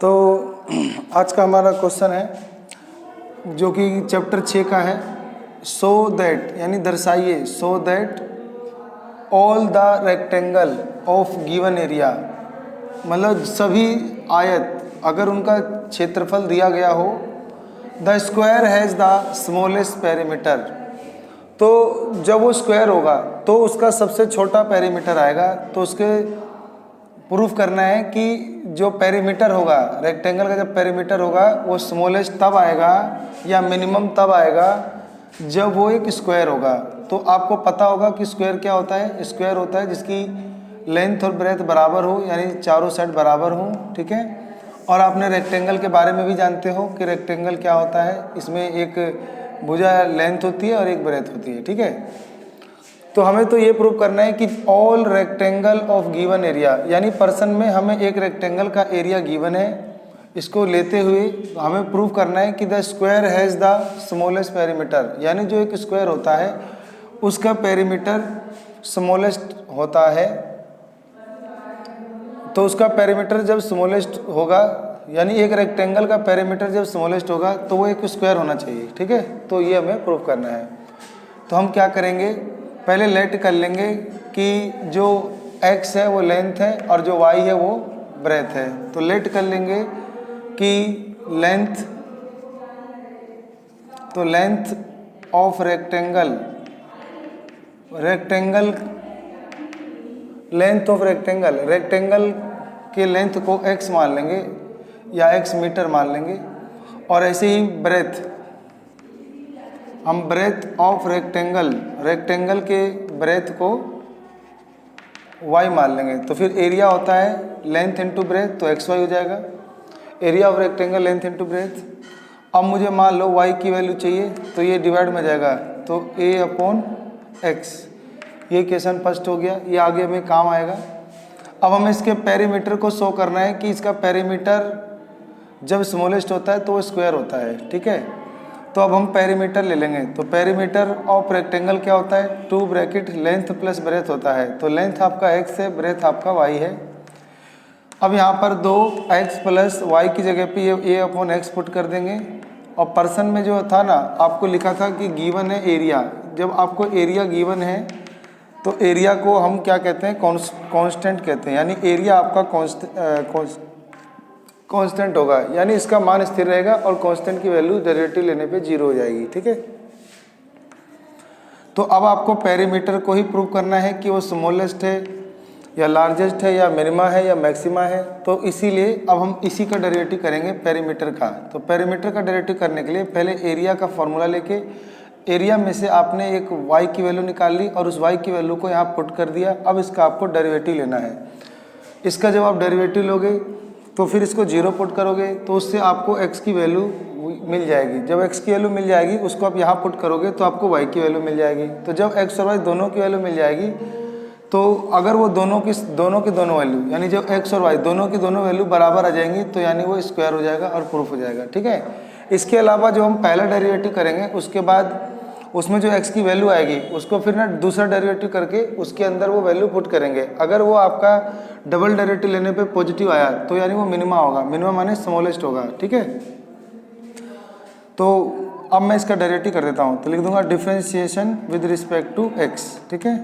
तो आज का हमारा क्वेश्चन है जो कि चैप्टर 6 का है, सो दैट यानी दर्शाइए, so that all the rectangle of given area, मतलब सभी आयत अगर उनका क्षेत्रफल दिया गया हो, the square has the smallest perimeter, तो जब वो स्क्वायर होगा तो उसका सबसे छोटा पेरीमीटर आएगा। तो उसके प्रूफ करना है कि जो पेरीमीटर होगा रेक्टेंगल का, जब पेरीमीटर होगा वो स्मॉलेस्ट तब आएगा या मिनिमम तब आएगा जब वो एक स्क्वायर होगा। तो आपको पता होगा कि स्क्वायर क्या होता है। स्क्वायर होता है जिसकी लेंथ और ब्रेथ बराबर हो, यानी चारों साइड बराबर हो, ठीक है। और आपने रेक्टेंगल के बारे में भी जानते हो कि रेक्टेंगल क्या होता है, इसमें एक भुजा लेंथ होती है और एक ब्रेथ होती है, ठीक है। तो हमें तो ये प्रूव करना है कि all rectangle of given area, यानी पर्सन में हमें एक रेक्टेंगल का एरिया गिवन है, इसको लेते हुए हमें प्रूव करना है कि the square has the smallest perimeter, यानी जो एक स्क्वायर होता है उसका पेरीमीटर स्मॉलेस्ट होता है। तो उसका पेरीमीटर जब स्मॉलेस्ट होगा, यानी एक रेक्टेंगल का पेरीमीटर जब स्मॉलेस्ट होगा तो वो एक स्क्वायर होना चाहिए, ठीक है। तो ये हमें प्रूव करना है। तो हम क्या करेंगे, पहले लेट कर लेंगे कि जो x है वो लेंथ है और जो y है वो ब्रेथ है। तो लेट कर लेंगे कि लेंथ ऑफ रेक्टेंगल के लेंथ को x मान लेंगे या x मीटर मान लेंगे। और ऐसे ही ब्रेथ, हम ब्रेथ ऑफ रेक्टेंगल के ब्रेथ को y मान लेंगे। तो फिर एरिया होता है लेंथ इंटू ब्रेथ, तो xy हो जाएगा, area of rectangle length into breadth. अब मुझे मान लो y की वैल्यू चाहिए, तो ये डिवाइड में जाएगा, तो a/x, ये क्वेश्चन फर्स्ट हो गया, ये आगे हमें काम आएगा। अब हमें इसके पेरीमीटर को शो करना है कि इसका पेरीमीटर जब स्मॉलेस्ट होता है तो वो स्क्वायर होता है, ठीक है। तो अब हम पेरीमीटर ले लेंगे। तो पेरीमीटर ऑफ रेक्टेंगल क्या होता है, 2 ब्रैकेट लेंथ प्लस ब्रेथ होता है। तो लेंथ आपका x है, ब्रेथ आपका y है। अब यहाँ पर 2x प्लस वाई की जगह पे ये a/x पुट कर देंगे। और पर्सन में जो था ना, आपको लिखा था कि गिवन है एरिया। जब आपको एरिया गिवन है तो एरिया को हम क्या कहते हैं, कांस्टेंट कहते हैं, यानी एरिया आपका कांस्टेंट होगा, यानी इसका मान स्थिर रहेगा और कांस्टेंट की वैल्यू डेरिवेटिव लेने पे 0 हो जाएगी, ठीक है। तो अब आपको पेरीमीटर को ही प्रूव करना है कि वो स्मॉलेस्ट है या लार्जेस्ट है या मिनिमा है या मैक्सिमा है। तो इसीलिए अब हम इसी का डेरिवेटिव करेंगे पेरीमीटर का। तो पेरीमीटर का डेरिवेटिव करने के लिए पहले एरिया का फॉर्मूला लेके एरिया में से आपने एक y की वैल्यू निकाल ली और उस y की वैल्यू को यहाँ पुट कर दिया। अब इसका आपको डेरिवेटिव लेना है। इसका जब आप डेरिवेटिव लोगे तो फिर इसको 0 पुट करोगे तो उससे आपको x की वैल्यू मिल जाएगी। जब x की वैल्यू मिल जाएगी उसको आप यहाँ पुट करोगे तो आपको y की वैल्यू मिल जाएगी। तो जब x और y दोनों की वैल्यू मिल जाएगी, तो अगर वो दोनों की दोनों वैल्यू, यानी जब x और y दोनों की दोनों वैल्यू बराबर आ जाएंगी तो यानी वो स्क्वायर हो जाएगा और प्रूफ हो जाएगा, ठीक है। इसके अलावा जो हम पहला डेरिवेटिव करेंगे उसके बाद उसमें जो x की वैल्यू आएगी उसको फिर ना दूसरा डेरिवेटिव करके उसके अंदर वो वैल्यू पुट करेंगे। अगर वो आपका डबल डेरिवेटिव लेने पे पॉजिटिव आया तो यानी वो मिनिमा होगा, मिनिमा माने स्मॉलेस्ट होगा, ठीक है। तो अब मैं इसका डेरिवेटिव कर देता हूँ। तो लिख दूंगा differentiation with respect to x, ठीक है।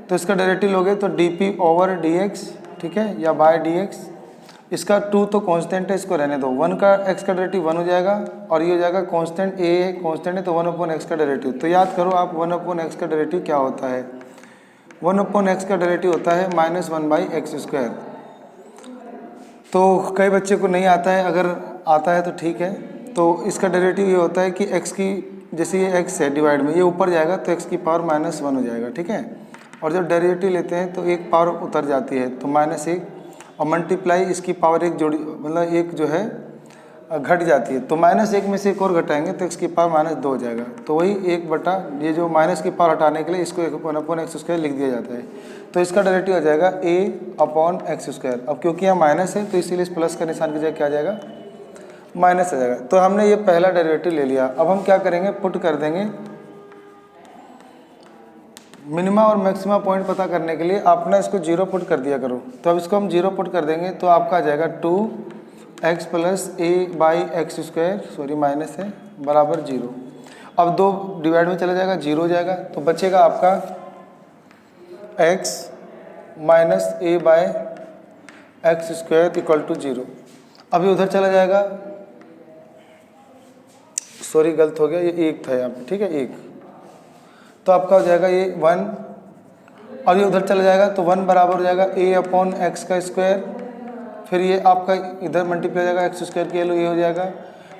तो इसका डेरिवेटिव लोगे तो dp/dx, ठीक है, या बाय dx। इसका 2 तो कांस्टेंट है, इसको रहने दो। 1 का x का डेरिवेटिव 1 हो जाएगा और ये हो जाएगा कांस्टेंट, a कांस्टेंट है तो 1/x का डेरिवेटिव। तो याद करो आप 1/x का डेरिवेटिव क्या होता है। 1/x का डेरिवेटिव होता है -1/x²। तो कई बच्चे को नहीं आता है, अगर आता है तो ठीक है। तो इसका डेरिवेटिव ये होता है कि x की, जैसे ये x है डिवाइड में, ये ऊपर जाएगा तो x की पावर -1 हो जाएगा, ठीक है। और जब डेरिवेटिव लेते हैं तो एक पावर उतर जाती है तो -1, और मल्टीप्लाई इसकी पावर 1 जोड़ी, मतलब 1 जो है घट जाती है। तो -1 में से एक और घटाएंगे तो x की पावर -2 हो जाएगा। तो वही 1 बटा ये जो माइनस की पावर हटाने के लिए इसको 1/x² लिख दिया जाता है। तो इसका डेरिवेटिव आ जाएगा a/x²। अब क्योंकि यहाँ माइनस है तो इसीलिए इस प्लस का निशान की जगह क्या आ जाएगा, माइनस आ जाएगा। तो हमने ये पहला डेरिवेटिव ले लिया। अब हम क्या करेंगे, पुट कर देंगे मिनिमा और मैक्सिमा पॉइंट पता करने के लिए। आपने इसको 0 पुट कर दिया करो। तो अब इसको हम 0 पुट कर देंगे तो आपका आ जाएगा 2 x plus A by x square, sorry minus है, बराबर 0। अब 2 डिवाइड में चला जाएगा, 0 हो जाएगा, तो बचेगा आपका x minus a by x squared equal to 0। अब ये उधर चला जाएगा, सॉरी गलत हो गया, ये 1 था यहाँ पे, ठीक है 1, तो आपका हो जाएगा ये 1। अब ये उधर चला जाएगा तो 1 बराबर हो जाएगा a अपॉन एक्स का स्क्वायर, फिर ये आपका इधर मल्टीप्लाई हो जाएगा, एक्स स्क्वायर की वैल्यू ये हो जाएगा।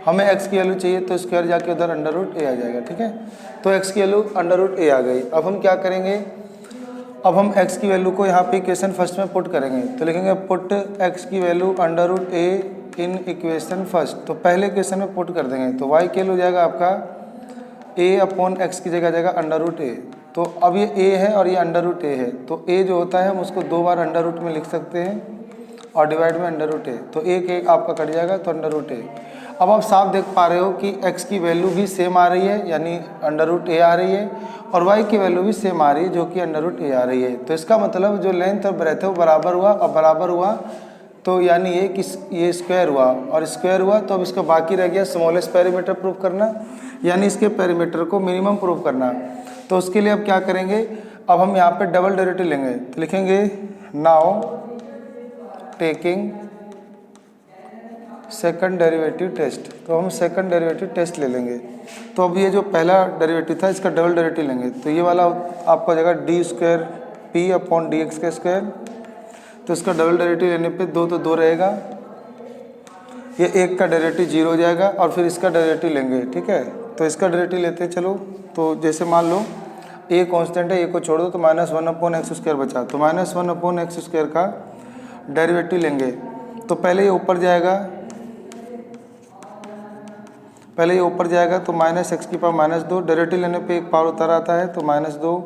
हमें x की वैल्यू चाहिए तो स्क्वायर जाके उधर अंडर रूट a आ जाएगा, ठीक है। तो x की वैल्यू अंडर रूट a आ गई। अब हम क्या करेंगे, अब हम x की वैल्यू को यहाँ पे इक्वेशन फर्स्ट में पुट करेंगे, तो लिखेंगे पुट x की value under root a in equation first, तो पहले इक्वेशन में पुट कर देंगे, तो y की वैल्यू हो जाएगा आपका a अपॉन एक्स की जगह जाएगा अंडर रूट a। तो अब ये a है और ये अंडर रूट a है, तो a जो होता है हम उसको 2 बार अंडर रूट में लिख सकते हैं और डिवाइड में अंडर रूट a, तो एक आपका कट जाएगा, तो अंडर रूट a। अब आप साफ देख पा रहे हो कि x की वैल्यू भी सेम आ रही है, यानी अंडर रूट a आ रही है, और y की वैल्यू भी सेम आ रही है जो कि अंडर रूट a आ रही है। तो इसका मतलब जो लेंथ और ब्रेथ है वो बराबर हुआ, और बराबर हुआ तो यानी ये कि ये स्क्वायर हुआ और स्क्वायर हुआ, तो अब इसका बाकी रह गया स्मॉलेस्ट पेरीमीटर प्रूव करना, यानी इसके पेरीमीटर को मिनिमम प्रूव करना। तो उसके लिए अब क्या करेंगे, अब हम यहाँ पे डबल डेरिवेटिव लेंगे, तो लिखेंगे now taking second derivative test, तो हम सेकंड डेरिवेटिव टेस्ट ले लेंगे। तो अब ये जो पहला डेरिवेटिव था इसका डबल डेरिवेटिव लेंगे, तो ये वाला आपका हो जाएगा D square P upon D x का स्क्वायर, तो इसका डबल डेरिवेटिव लेने पे 2 तो 2 रहेगा, ये 1 का डेरिवेटिव 0 हो जाएगा, और फिर इसका डेरिवेटिव लेंगे, ठीक है। तो इसका डेरिवेटिव लेते हैं, चलो, तो जैसे मान लो a कांस्टेंट है, a को छोड़ दो तो -1 अपॉन एक्स स्क्वायर बचा, तो -1 अपॉन एक्स स्क्वायर का डेरिवेटिव लेंगे। तो पहले ये ऊपर जाएगा, तो -x की पावर -2, डेरिवेटिव लेने पे एक पावर उतर आता है, तो -2,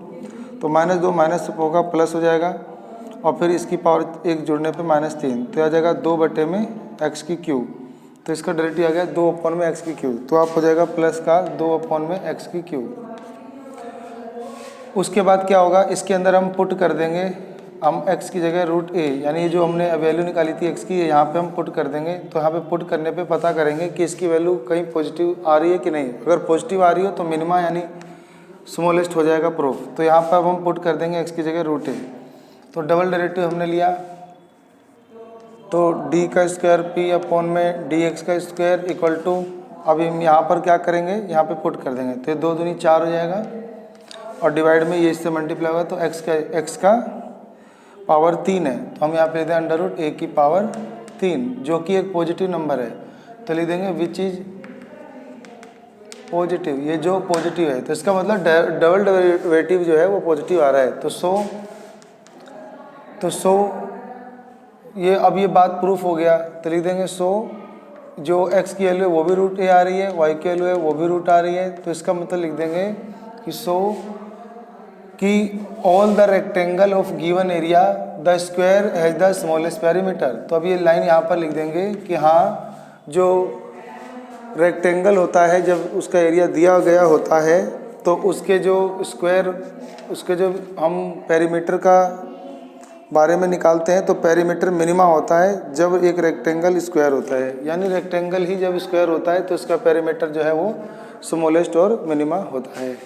तो -2 माइनस होगा प्लस हो जाएगा, और फिर इसकी पावर 1 जुड़ने पे -3, तो आ जाएगा 2 बटे में x की क्यूब, तो इसका डेरिवेटिव आ गया 2 अपॉन में x की क्यूब, तो आप हो जाएगा प्लस का 2 अपॉन में x की क्यूब। उसके बाद क्या होगा, इसके अंदर हम पुट कर देंगे, हम x की जगह रूट a, यानी ये जो हमने वैल्यू निकाली थी x की, यहाँ पे हम पुट कर देंगे। तो यहाँ पे पुट करने पे पता करेंगे कि इसकी वैल्यू कहीं पॉजिटिव आ रही है कि नहीं। अगर पॉजिटिव आ रही हो तो मिनिमा यानी स्मॉलेस्ट हो जाएगा प्रूफ। तो यहाँ पर अब हम पुट कर देंगे x की जगह रूट a। तो डबल डेरिवेटिव हमने लिया, तो d का स्क्वायर p अपॉन में dx का स्क्वायर इक्वल टू, अभी हम यहाँ पर क्या करेंगे, यहाँ पे पुट कर देंगे, तो 2 दूनी 4 हो जाएगा, और डिवाइड में ये इससे मल्टीप्लाई होगा, तो x का पावर 3 है, तो हम यहाँ पे लेते हैं अंडर रूट a की पावर 3, जो कि एक पॉजिटिव नंबर है, तो लिख देंगे विच इज पॉजिटिव, ये जो पॉजिटिव है, तो इसका मतलब डबल डेरिवेटिव जो है वो पॉजिटिव आ रहा है। तो सो ये अब ये बात प्रूफ हो गया, तो लिख देंगे सो जो x की वैल्यू है वो भी रूट a आ रही है, y की वैल्यू है वो भी रूट आ रही है, तो इसका मतलब लिख देंगे कि सो कि all the rectangle of given area the square has the smallest perimeter. तो अब ये लाइन यहाँ पर लिख देंगे कि हाँ, जो रेक्टेंगल होता है जब उसका एरिया दिया गया होता है तो उसके जो स्क्वायर, उसके जो हम पेरीमीटर का बारे में निकालते हैं, तो पेरीमीटर मिनिमा होता है जब एक रेक्टेंगल स्क्वायर होता है, यानी रेक्टेंगल ही जब स्क्वायर होता है तो इसका पेरीमीटर जो है वो स्मॉलेस्ट और मिनिमा होता है।